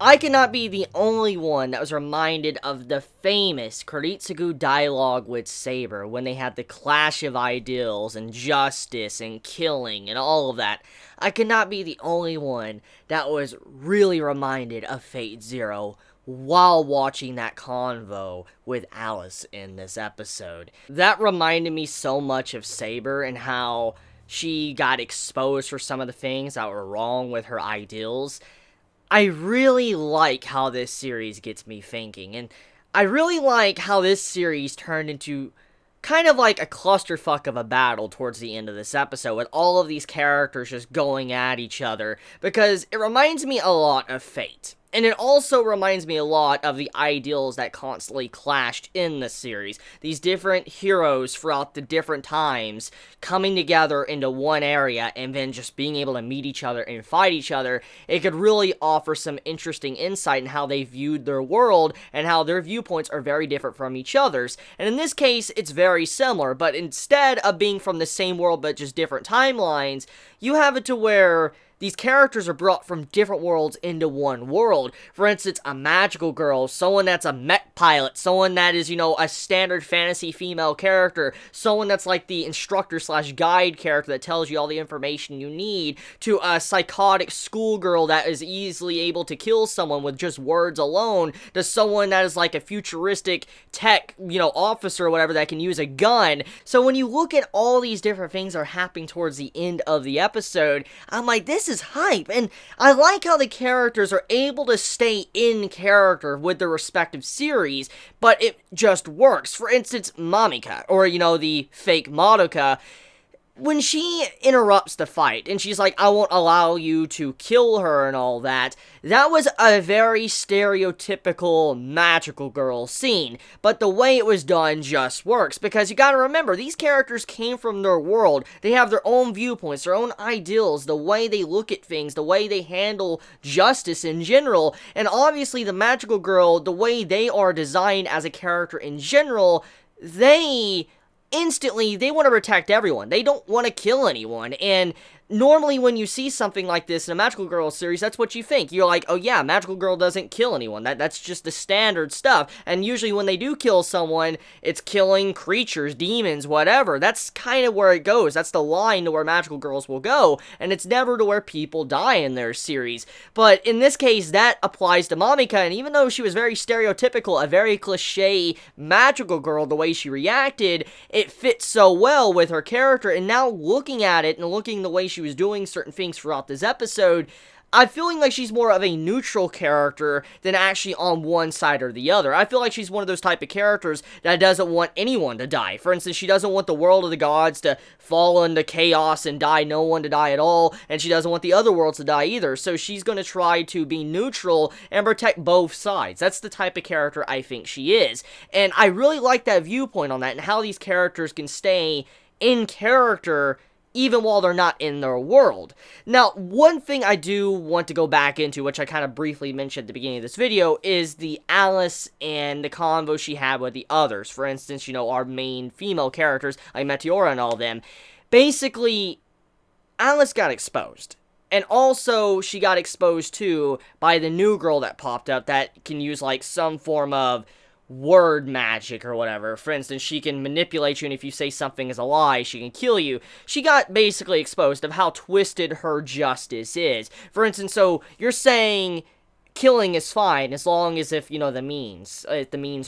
I cannot be the only one that was reminded of the famous Kuritsugu dialogue with Saber when they had the clash of ideals and justice and killing and all of that. I cannot be the only one that was really reminded of Fate Zero while watching that convo with Alice in this episode. That reminded me so much of Saber and how she got exposed for some of the things that were wrong with her ideals. I really like how this series gets me thinking, and I really like how this series turned into kind of like a clusterfuck of a battle towards the end of this episode, with all of these characters just going at each other, because it reminds me a lot of Fate. And it also reminds me a lot of the ideals that constantly clashed in the series. These different heroes throughout the different times coming together into one area and then just being able to meet each other and fight each other. It could really offer some interesting insight in how they viewed their world and how their viewpoints are very different from each other's. And in this case, it's very similar, but instead of being from the same world but just different timelines, you have it to where these characters are brought from different worlds into one world. For instance, a magical girl, someone that's a mech pilot, someone that is, a standard fantasy female character, someone that's like the instructor/guide character that tells you all the information you need, to a psychotic schoolgirl that is easily able to kill someone with just words alone, to someone that is like a futuristic tech, officer or whatever that can use a gun. So when you look at all these different things that are happening towards the end of the episode, I'm like, this is hype, and I like how the characters are able to stay in character with their respective series, but it just works. For instance, Mamika, or, the fake Madoka, when she interrupts the fight, and she's like, I won't allow you to kill her and all that, that was a very stereotypical magical girl scene, but the way it was done just works, because you gotta remember, these characters came from their world, they have their own viewpoints, their own ideals, the way they look at things, the way they handle justice in general, and obviously the magical girl, the way they are designed as a character in general, they want to protect everyone. They don't want to kill anyone, and normally when you see something like this in a Magical Girl series, that's what you think. You're like, oh yeah, Magical Girl doesn't kill anyone. That's just the standard stuff. And usually when they do kill someone, it's killing creatures, demons, whatever. That's kind of where it goes. That's the line to where Magical Girls will go, and it's never to where people die in their series. But in this case, that applies to Mamika, and even though she was very stereotypical, a very cliche Magical Girl, the way she reacted, it fits so well with her character, and now looking at it and looking the way she was doing certain things throughout this episode, I'm feeling like she's more of a neutral character than actually on one side or the other. I feel like she's one of those type of characters that doesn't want anyone to die. For instance, she doesn't want the world of the gods to fall into chaos and no one to die at all, and she doesn't want the other worlds to die either, so she's going to try to be neutral and protect both sides. That's the type of character I think she is, and I really like that viewpoint on that, and how these characters can stay in character even while they're not in their world. Now, one thing I do want to go back into, which I kind of briefly mentioned at the beginning of this video, is the Alice and the convo she had with the others. For instance, our main female characters, like Meteora and all them. Basically, Alice got exposed. And also, she got exposed, too, by the new girl that popped up that can use, like, some form of word magic or whatever. For instance, she can manipulate you, and if you say something is a lie, she can kill you. She got basically exposed of how twisted her justice is. For instance, so you're saying killing is fine as long as if the means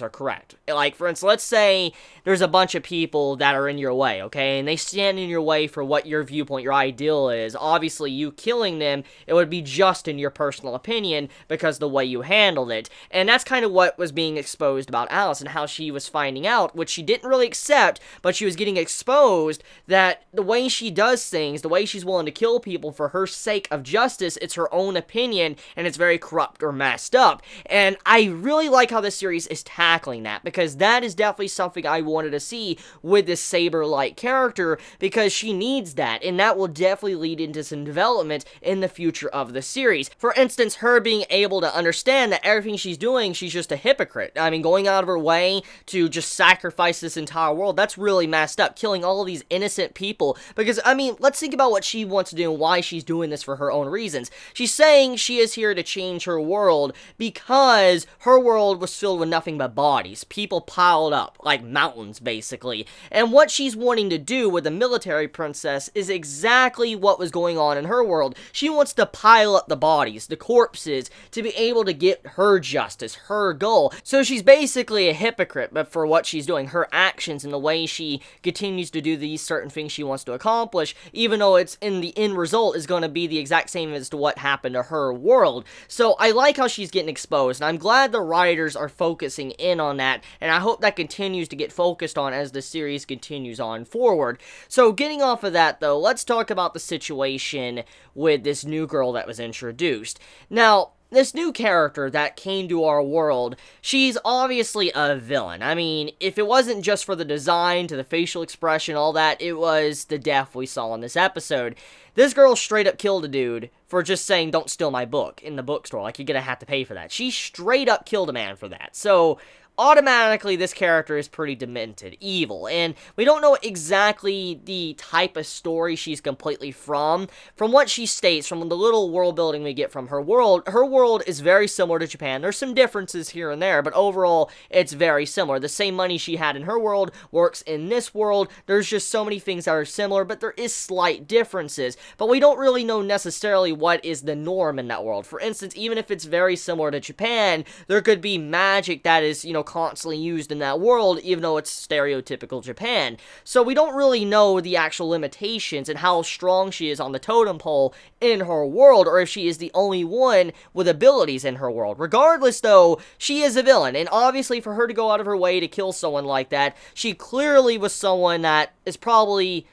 are correct. Like, for instance, let's say there's a bunch of people that are in your way, okay, and they stand in your way for what your viewpoint, your ideal is. Obviously, you killing them, it would be just in your personal opinion because the way you handled it. And that's kind of what was being exposed about Alice and how she was finding out, which she didn't really accept, but she was getting exposed that the way she does things, the way she's willing to kill people for her sake of justice, it's her own opinion, and it's very corrupt corrupt or messed up. And I really like how this series is tackling that, because that is definitely something I wanted to see with this Saber-like character, because she needs that, and that will definitely lead into some development in the future of the series. For instance, her being able to understand that everything she's doing, she's just a hypocrite. I mean, going out of her way to just sacrifice this entire world, that's really messed up, killing all of these innocent people, because, I mean, let's think about what she wants to do and why she's doing this for her own reasons. She's saying she is here to change her world because her world was filled with nothing but bodies, people piled up, like mountains, basically, and what she's wanting to do with the military princess is exactly what was going on in her world. She wants to pile up the bodies, the corpses, to be able to get her justice, her goal. So she's basically a hypocrite, but for what she's doing, her actions and the way she continues to do these certain things she wants to accomplish, even though it's in the end result is going to be the exact same as to what happened to her world. So I like how she's getting exposed, and I'm glad the writers are focusing in on that, and I hope that continues to get focused on as the series continues on forward. So getting off of that though, let's talk about the situation with this new girl that was introduced. Now, this new character that came to our world, she's obviously a villain. I mean, if it wasn't just for the design, to the facial expression, all that, it was the death we saw in this episode. This girl straight up killed a dude for just saying, "Don't steal my book," in the bookstore. Like, you're gonna have to pay for that. She straight up killed a man for that. So automatically this character is pretty demented, evil, and we don't know exactly the type of story she's completely from. From what she states, from the little world building we get from her world is very similar to Japan. There's some differences here and there, but overall it's very similar. The same money she had in her world works in this world. There's just so many things that are similar, but there is slight differences, but we don't really know necessarily what is the norm in that world. For instance, even if it's very similar to Japan, there could be magic that is, constantly used in that world, even though it's stereotypical Japan. So we don't really know the actual limitations and how strong she is on the totem pole in her world, or if she is the only one with abilities in her world. Regardless, though, she is a villain, and obviously for her to go out of her way to kill someone like that, she clearly was someone that is probably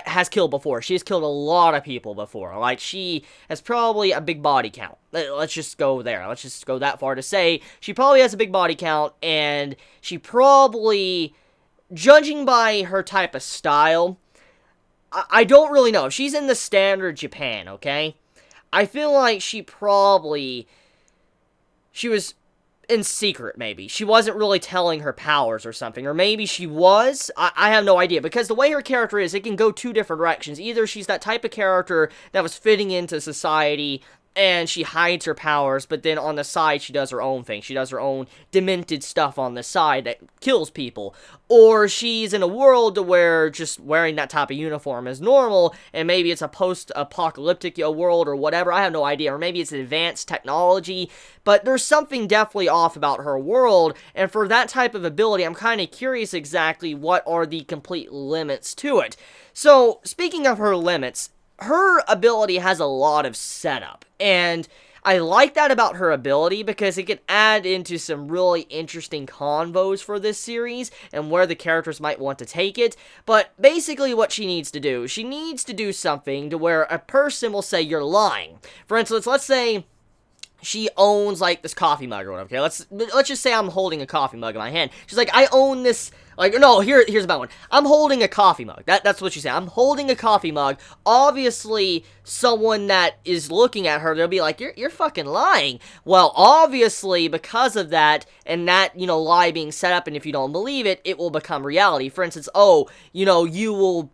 has killed before. She has killed a lot of people before. Like, she has probably a big body count. Let's just go there. Let's just go that far to say she probably has a big body count, and she probably, judging by her type of style, I don't really know. If she's in the standard Japan, okay? I feel like she was in secret, maybe. She wasn't really telling her powers or something. Or maybe she was. I have no idea. Because the way her character is, it can go two different directions. Either she's that type of character that was fitting into society and she hides her powers, but then on the side she does her own thing. She does her own demented stuff on the side that kills people. Or she's in a world where just wearing that type of uniform is normal, and maybe it's a post-apocalyptic world or whatever. I have no idea. Or maybe it's advanced technology. But there's something definitely off about her world, and for that type of ability, I'm kind of curious exactly what are the complete limits to it. So, speaking of her limits, her ability has a lot of setup, and I like that about her ability because it can add into some really interesting convos for this series and where the characters might want to take it. But basically what she needs to do something to where a person will say you're lying. For instance, let's say she owns, like, this coffee mug or whatever, okay? Let's just say I'm holding a coffee mug in my hand. She's like, I own this, like, no, here's about one. I'm holding a coffee mug. That's what she said. I'm holding a coffee mug. Obviously, someone that is looking at her, they'll be like, you're fucking lying. Well, obviously, because of that, and that, lie being set up, and if you don't believe it, it will become reality. For instance, you will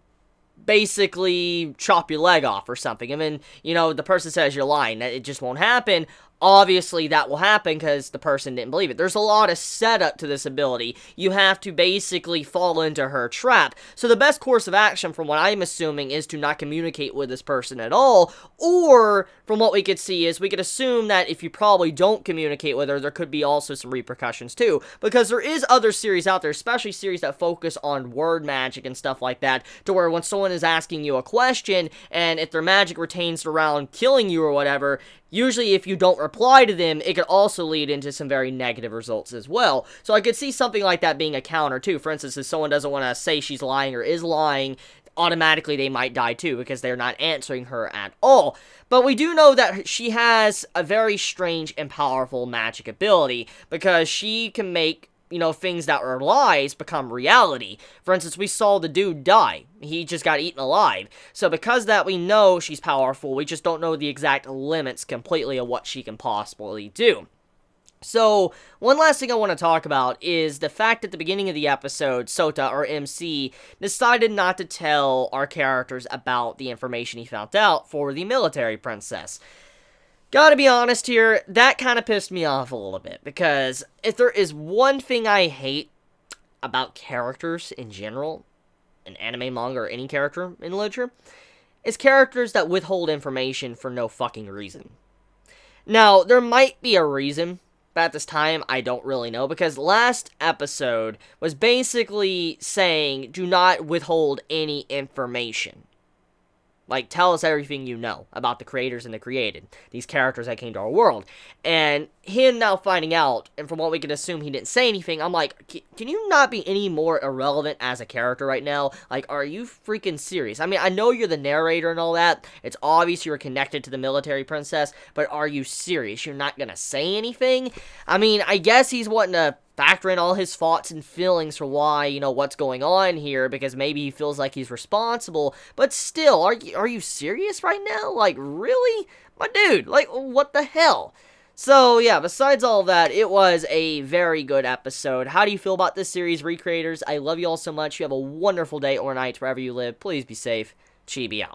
basically chop your leg off or something, and then, the person says you're lying, that it just won't happen. Obviously, that will happen because the person didn't believe it. There's a lot of setup to this ability. You have to basically fall into her trap. So the best course of action, from what I'm assuming, is to not communicate with this person at all. Or, from what we could see, is we could assume that if you probably don't communicate with her, there could be also some repercussions too. Because there is other series out there, especially series that focus on word magic and stuff like that, to where when someone is asking you a question, and if their magic retains around killing you or whatever, usually if you don't reply to them, it could also lead into some very negative results as well. So I could see something like that being a counter too. For instance, if someone doesn't want to say she's lying or is lying, automatically they might die too, because they're not answering her at all. But we do know that she has a very strange and powerful magic ability, because she can make, things that were lies become reality. For instance, we saw the dude die. He just got eaten alive. So because of that, we know she's powerful. We just don't know the exact limits completely of what she can possibly do. So, one last thing I want to talk about is the fact at the beginning of the episode, Sota, or MC, decided not to tell our characters about the information he found out for the military princess. Gotta be honest here, that kind of pissed me off a little bit, because if there is one thing I hate about characters in general, in anime, manga, or any character in literature, it's characters that withhold information for no fucking reason. Now, there might be a reason, but at this time, I don't really know, because last episode was basically saying, do not withhold any information. Like, tell us everything you know about the creators and the created, these characters that came to our world. And him now finding out, and from what we can assume he didn't say anything, I'm like, can you not be any more irrelevant as a character right now? Like, are you freaking serious? I mean, I know you're the narrator and all that. It's obvious you're connected to the military princess, but are you serious? You're not gonna say anything? I mean, I guess he's wanting to factor in all his thoughts and feelings for why, what's going on here, because maybe he feels like he's responsible, but still, are you serious right now? Like, really? My dude, like, what the hell? So, yeah, besides all that, it was a very good episode. How do you feel about this series, Recreators? I love you all so much. You have a wonderful day or night wherever you live. Please be safe. Chibi out.